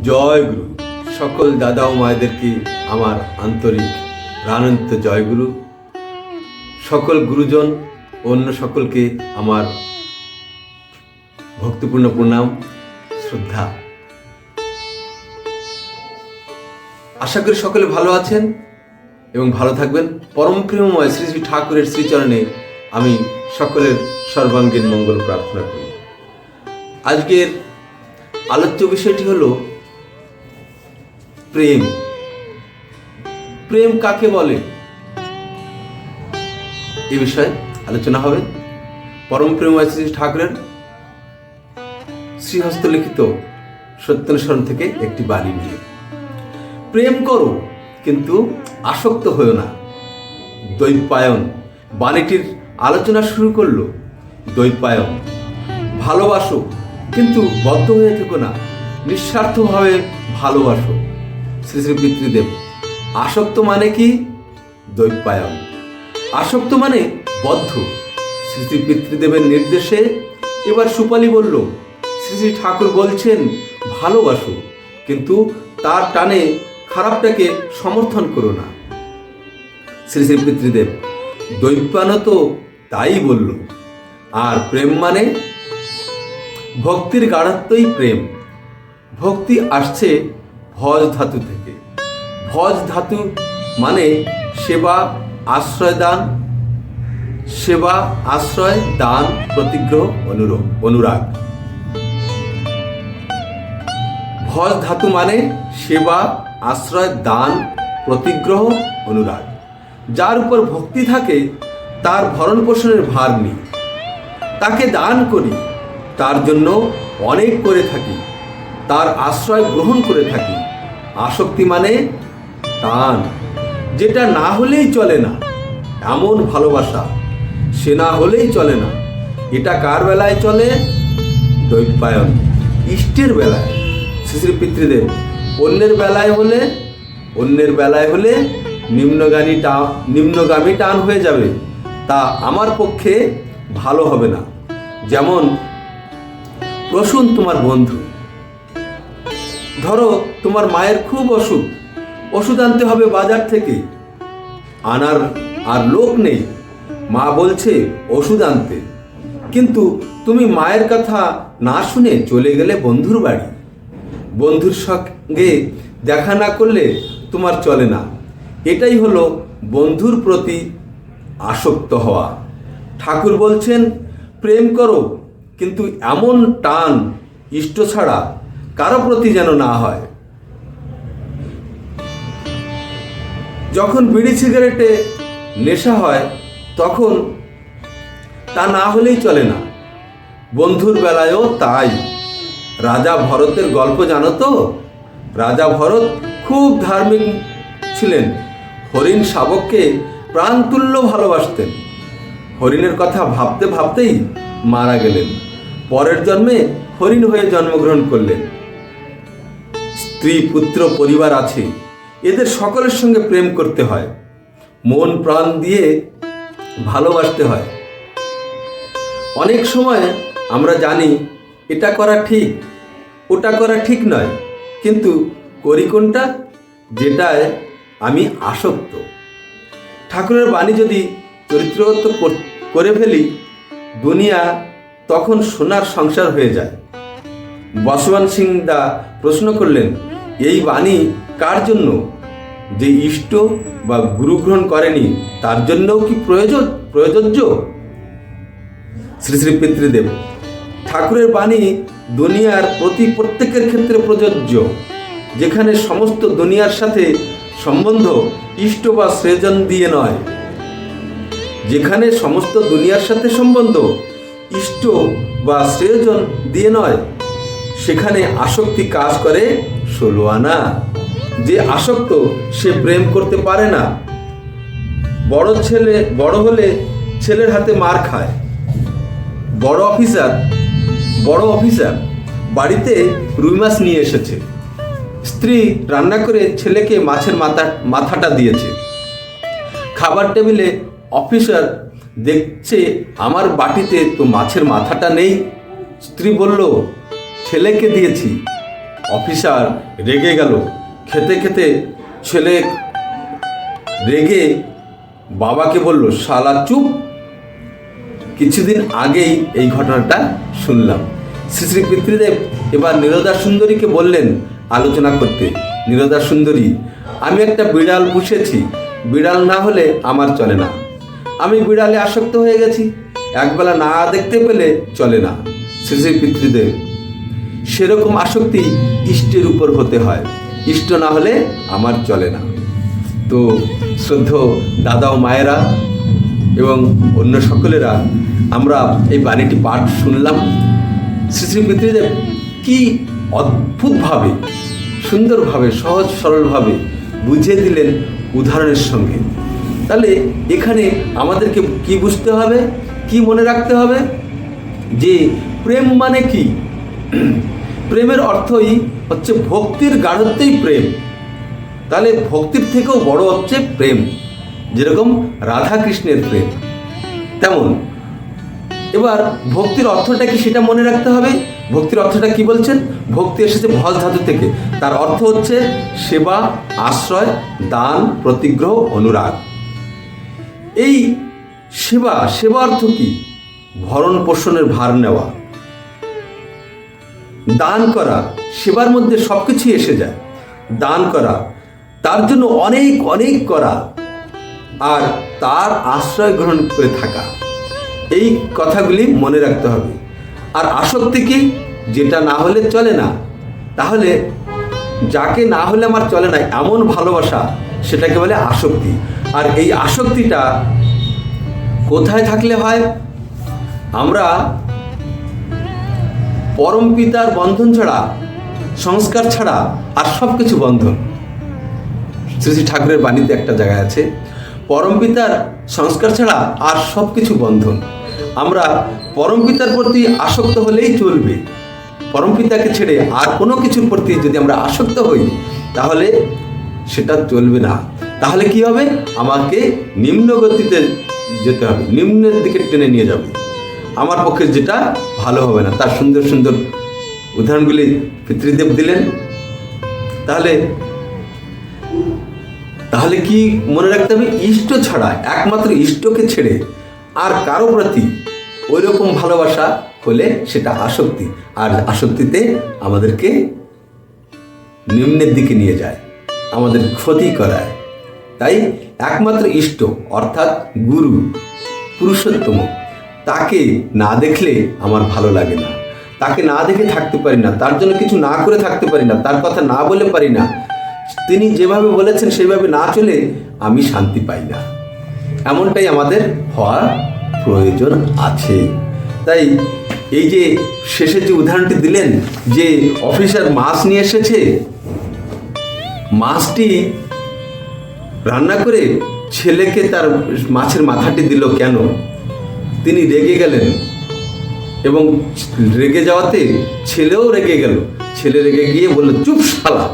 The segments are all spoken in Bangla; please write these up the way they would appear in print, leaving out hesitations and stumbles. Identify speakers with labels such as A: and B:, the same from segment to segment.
A: জয়গুরু। সকল দাদা ও মায়েদেরকে আমার আন্তরিক প্রাণান্ত জয়গুরু। সকল গুরুজন অন্য সকলকে আমার ভক্তিপূর্ণ প্রণাম, শ্রদ্ধা। আশা করি সকলে ভালো আছেন এবং ভালো থাকবেন। পরম প্রেমময় শ্রী শ্রী ঠাকুরের শ্রীচরণে আমি সকলের সর্বাঙ্গীন মঙ্গল প্রার্থনা করি। আজকের আলোচ্য বিষয়টি হলো প্রেম। প্রেম কাকে বলে এ বিষয়ে আলোচনা হবে পরম প্রেমময় শ্রী ঠাকুরের শ্রীহস্ত লিখিত সত্যানুসরণ থেকে একটি বাণী নিয়ে। প্রেম করো কিন্তু আসক্ত হয়েও না। দ্বৈপায়ন বাণীটির আলোচনা শুরু করলো। দ্বৈপায়ন, ভালোবাসো কিন্তু বদ্ধ হয়ে থেকো না, নিঃস্বার্থভাবে ভালোবাসো। শ্রী শ্রী পিতৃদেব। আসক্ত মানে কি? দ্বৈপায়ন। আসক্ত মানে বদ্ধ। শ্রী শ্রী পিতৃদেবের নির্দেশে এবার সুপালি বলল, শ্রী শ্রী ঠাকুর বলছেন ভালোবাসো, কিন্তু তার টানে খারাপটাকে সমর্থন করো না। শ্রী শ্রী পিতৃদেব দ্বৈপায়ন তো তাই বলল। আর প্রেম মানে ভক্তির গাঢ়ত্বই প্রেম। ভক্তি আসছে ভজ ধাতু থেকে। ভজ ধাতু মানে সেবা, আশ্রয় দান, সেবা, আশ্রয় দান, প্রতিগ্রহ, অনুরাগ। ভজ ধাতু মানে সেবা, আশ্রয় দান, প্রতিগ্রহ, অনুরাগ। যার উপর ভক্তি থাকে তার ভরণ পোষণের ভার নেই। তাকে দান করি, তার জন্য অনেক করে থাকি, তার আশ্রয় গ্রহণ করে থাকি। আসক্তি মানে টান, যেটা না হলেই চলে না, এমন ভালোবাসা, সে না হলেই চলে না। এটা কার বেলায় চলে? দ্বৈপায়ন, ইষ্টের বেলায়। শ্রী শ্রী পিতৃদেব অন্যের বেলায় হলে নিম্নগামী টান হয়ে যাবে, তা আমার পক্ষে ভালো হবে না। যেমন প্রসূন তোমার বন্ধু। ধরো তোমার মায়ের খুব অসুখ, ওষুধ আনতে হবে বাজার থেকে, আনার আর লোক নেই। মা বলছে ওষুধ আনতে, কিন্তু তুমি মায়ের কথা না শুনে চলে গেলে বন্ধুর বাড়ি। বন্ধুর সঙ্গে দেখা না করলে তোমার চলে না। এটাই হলো বন্ধুর প্রতি আসক্ত হওয়া। ঠাকুর বলছেন প্রেম করো, কিন্তু এমন টান ইষ্ট ছাড়া কারো প্রতি যেন না হয়। যখন বিড়ি সিগারেটে নেশা হয় তখন তা না হলেই চলে না। বন্ধুর বেলায়ও তাই। রাজা ভরতের গল্প জানো তো? রাজা ভরত খুব ধার্মিক ছিলেন। হরিণ শাবককে প্রাণতুল্য ভালোবাসতেন। হরিণের কথা ভাবতে ভাবতেই মারা গেলেন। পরের জন্মে হরিণ হয়ে জন্মগ্রহণ করলেন। স্ত্রী, পুত্র, পরিবার আছে, এদের সকলের সঙ্গে প্রেম করতে হয়, মন প্রাণ দিয়ে ভালোবাসতে হয়। অনেক সময় আমরা জানি এটা করা ঠিক, ওটা করা ঠিক নয়, কিন্তু করি কোনটা? যেটায় আমি আসক্ত। ঠাকুরের বাণী যদি চরিত্রগত করে ফেলি, দুনিয়া তখন সোনার সংসার হয়ে যায়। বসবান সিং দা প্রশ্ন করলেন, এই বাণী কার জন্য? যে ইষ্ট বা গুরু গ্রহণ করেনি তার জন্যও কি প্রয়োজ্য? শ্রী শ্রী পিতৃদেব ঠাকুরের বাণী দুনিয়ার প্রত্যেকের ক্ষেত্রে প্রযোজ্য। যেখানে সমস্ত দুনিয়ার সাথে সম্বন্ধ ইষ্ট বা শ্রেয়জন দিয়ে নয়, যেখানে সমস্ত দুনিয়ার সাথে সম্বন্ধ ইষ্ট বা শ্রেয়জন দিয়ে নয়, সেখানে আসক্তি কাজ করে 16 আনা। যে আসক্ত সে প্রেম করতে পারে না। বড় হলে ছেলের হাতে মার খায়। বড় অফিসার বাড়িতে রুই মাছ নিয়ে এসেছে। স্ত্রী রান্না করে ছেলেকে মাছের মাথাটা দিয়েছে। খাবার টেবিলে অফিসার দেখছে আমার বাটিতে তো মাছের মাথাটা নেই। স্ত্রী বলল, ছেলেকে দিয়েছি, অফিসার রেগে গেল। খেতে খেতে ছেলে রেগে বাবাকে বলল, শালা চুপ। কিছুদিন আগেই এই ঘটনাটা শুনলাম। শ্রী শ্রী পিতৃদেব এবার নীরদা সুন্দরীকে বললেন আলোচনা করতে, নীরদা সুন্দরী, আমি একটা বিড়াল পুষেছি, বিড়াল না হলে আমার চলে না। আমি বিড়ালে আসক্ত হয়ে গেছি, একবেলা না দেখতে পেলে চলে না। শ্রী শ্রী পিতৃদেব, সেরকম আসক্তি ইষ্টের উপর হতে হয়, ইষ্ট না হলে আমার চলে না। তো শ্রদ্ধেয় দাদা ও মায়েরা এবং অন্য সকলেরা, আমরা এই বাণীটি পাঠ শুনলাম। শ্রী শ্রী পিতৃদেব কি অদ্ভুতভাবে, সুন্দরভাবে, সহজ সরলভাবে বুঝিয়ে দিলেন উদাহরণের সঙ্গে। তাহলে এখানে আমাদেরকে কি বুঝতে হবে, কি মনে রাখতে হবে, যে প্রেম মানে কি? প্রেমের অর্থই হচ্ছে ভক্তির গাঢ়ত্বই প্রেম। তাহলে ভক্তির থেকেও বড় হচ্ছে প্রেম। যেরকম রাধা কৃষ্ণের প্রেম, তেমন এবার ভক্তির অর্থটা কি সেটা মনে রাখতে হবে। ভক্তির অর্থটা কি বলছেন? ভক্তি এসেছে ভজ ধাতু থেকে, তার অর্থ হচ্ছে সেবা, আশ্রয়, দান, প্রতিগ্রহ, অনুরাগ। এই সেবা, সেবা অর্থ কি? ভরণ পোষণের ভার নেওয়া। দান করা, সেবার মধ্যে সবকিছুই এসে যায়। দান করা, তার জন্য অনেক অনেক করা, আর তার আশ্রয় গ্রহণ করে থাকা, এই কথাগুলি মনে রাখতে হবে। আর আসক্তি কি? যেটা না হলে চলে না। তাহলে যাকে না হলে আমার চলে না এমন ভালোবাসা, সেটাকে বলে আসক্তি। আর এই আসক্তিটা কোথায় থাকলে হয়? আমরা পরম পিতার বন্ধন ছাড়া, সংস্কার ছাড়া আর সব কিছু বন্ধন। শ্রী শ্রী ঠাকুরের বাণীতে একটা জায়গায় আছে, পরম পিতার সংস্কার ছাড়া আর সব কিছু বন্ধন। আমরা পরম পিতার প্রতি আসক্ত হলেই চলবে। পরম পিতাকে ছেড়ে আর কোনো কিছুর প্রতি যদি আমরা আসক্ত হই, তাহলে সেটা চলবে না। তাহলে কি হবে? আমাকে নিম্ন গতিতে যেতে হবে, নিম্নের দিকে টেনে নিয়ে যাবে। আমার পক্ষে যেটা ভালো হবে না। তার সুন্দর সুন্দর উদাহরণগুলি পিতৃদেব দিলেন। তাহলে কি মনে রাখতে হবে? ইষ্ট ছাড়া, একমাত্র ইষ্টকে ছেড়ে আর কারো প্রতি ওই রকম ভালোবাসা হলে সেটা আসক্তি। আর আসক্তিতে আমাদেরকে নিম্নের দিকে নিয়ে যায়, আমাদের ক্ষতি করায়। তাই একমাত্র ইষ্ট অর্থাৎ গুরু, পুরুষোত্তম, তাকে না দেখলে আমার ভালো লাগে না। তাকে না দেখে থাকতে পারি না, তার জন্য কিছু না করে থাকতে পারি না, তার কথা না বলে পারি না। তিনি যেভাবে বলেছেন সেইভাবে না চলে আমি শান্তি পাই না। এমনটাই আমাদের হওয়ার প্রয়োজন আছে। তাই এই যে শেষে যে উদাহরণটি দিলেন, যে অফিসার মাছ নিয়ে এসেছে, মাছটি রান্না করে ছেলেকে তার মাছের মাথাটি দিল কেন? তিনি রেগে গেলেন, এবং রেগে যাওয়াতে ছেলেও রেগে গেল। ছেলে রেগে গিয়ে বলল, চুপ শালা।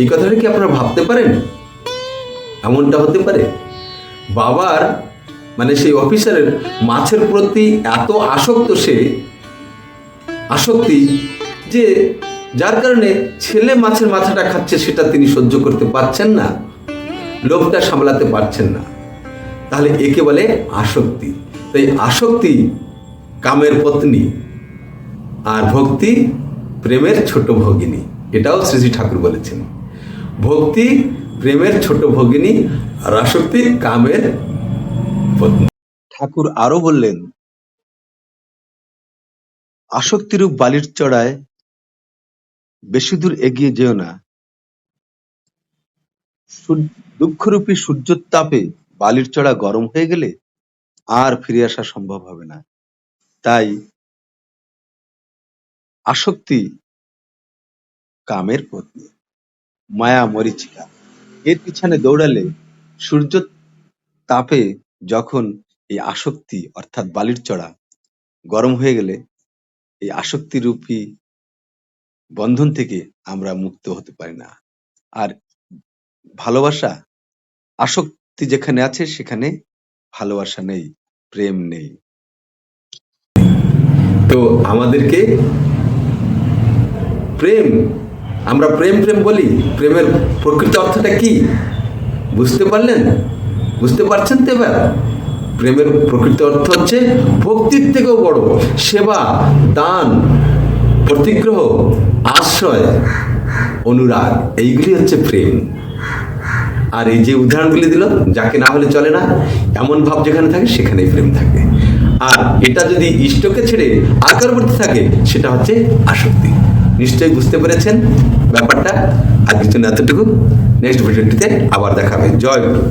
A: এই কথাটা কি আপনারা ভাবতে পারেন? এমনটা হতে পারে? বাবার মানে সেই অফিসারের মাছের প্রতি এত আসক্তি যে যার কারণে ছেলে মাছের মাথাটা খাচ্ছে, সেটা তিনি সহ্য করতে পারছেন না, লোভটা সামলাতে পারছেন না। তাহলে একে বলে আসক্তি। তাই আসক্তি কামের পত্নী, আর ভক্তি প্রেমের ছোট ভগিনী। এটাও শ্রী শ্রী ঠাকুর বলেছেন, ভক্তি প্রেমের ছোট ভগিনী, আর আসক্তি কামের পত্নী। ঠাকুর আরো বললেন, আসক্তিরূপ বালির চড়ায় বেশি দূর এগিয়ে যেও না। দুঃখরূপী সূর্যের তাপে বালির চড়া গরম হয়ে গেলে আর ফিরে আসা সম্ভব হবে না। তাই আসক্তি কামের পত্নী, মায়া মরীচিকা। এর পিছনে দৌড়ালে সূর্য তাপে যখন এই আসক্তি অর্থাৎ বালির চড়া গরম হয়ে গেলে এই আসক্তি রূপী বন্ধন থেকে আমরা মুক্ত হতে পারি না। আর ভালোবাসা, আসক্তি যেখানে আছে সেখানে ভালোবাসা নেই, প্রেম নেই। তো আমাদেরকে প্রেম, আমরা প্রেম প্রেম বলি, প্রেমের প্রকৃত অর্থটা কি বুঝতে পারলেন? বুঝতে পারছেন তো এবার? প্রেমের প্রকৃত অর্থ হচ্ছে ভক্তির থেকেও বড় সেবা, দান, প্রতিগ্রহ, আশ্রয়, অনুরাগ, এইগুলি হচ্ছে প্রেম। আর এই যে উদাহরণগুলি দিল, যাকে না হলে চলে না, এমন ভাব যেখানে থাকে সেখানেই প্রেম থাকে। আর এটা যদি ইষ্টকে ছেড়ে আর কারোর প্রতি থাকে সেটা হচ্ছে আসক্তি। নিশ্চয়ই বুঝতে পেরেছেন ব্যাপারটা। আর কিছু না, এতটুকু। নেক্সট ভিডিওটিতে আবার দেখাবে। জয় গুরু।